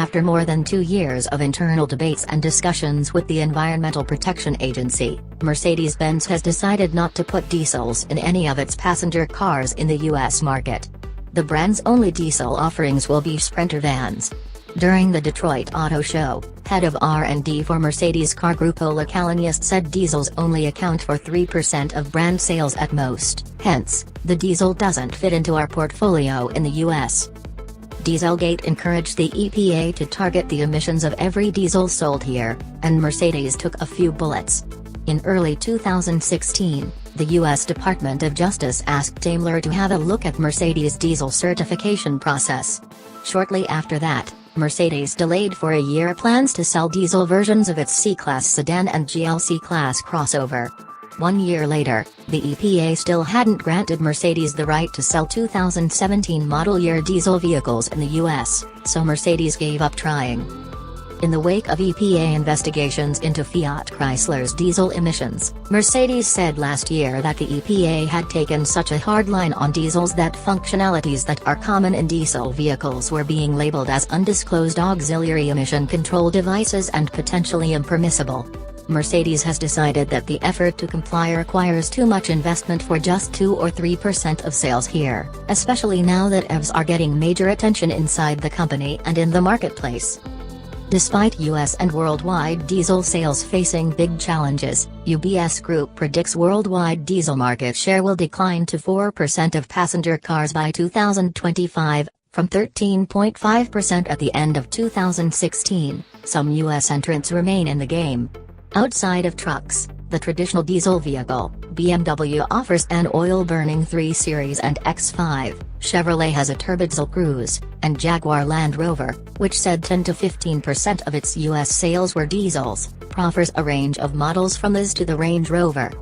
After more than 2 years of internal debates and discussions with the Environmental Protection Agency, Mercedes-Benz has decided not to put diesels in any of its passenger cars in the U.S. market. The brand's only diesel offerings will be Sprinter vans. During the Detroit Auto Show, head of R&D for Mercedes car group Källenius said diesels only account for 3% of brand sales at most, hence, the diesel doesn't fit into our portfolio in the US. Dieselgate encouraged the EPA to target the emissions of every diesel sold here, and Mercedes took a few bullets. In early 2016, the U.S. Department of Justice asked Daimler to have a look at Mercedes' diesel certification process. Shortly after that, Mercedes delayed for a year plans to sell diesel versions of its C-Class sedan and GLC Class crossover. 1 year later, the EPA still hadn't granted Mercedes the right to sell 2017 model year diesel vehicles in the U.S., so Mercedes gave up trying. In the wake of EPA investigations into Fiat Chrysler's diesel emissions, Mercedes said last year that the EPA had taken such a hard line on diesels that functionalities that are common in diesel vehicles were being labeled as undisclosed auxiliary emission control devices and potentially impermissible. Mercedes has decided that the effort to comply requires too much investment for just 2 or 3% of sales here, especially now that EVs are getting major attention inside the company and in the marketplace. Despite US and worldwide diesel sales facing big challenges, UBS Group predicts worldwide diesel market share will decline to 4% of passenger cars by 2025, from 13.5% at the end of 2016. Some US entrants remain in the game. Outside of trucks, the traditional diesel vehicle, BMW offers an oil-burning 3 Series and X5, Chevrolet has a turbodiesel Cruze, and Jaguar Land Rover, which said 10 to 15% of its US sales were diesels, proffers a range of models from this to the Range Rover.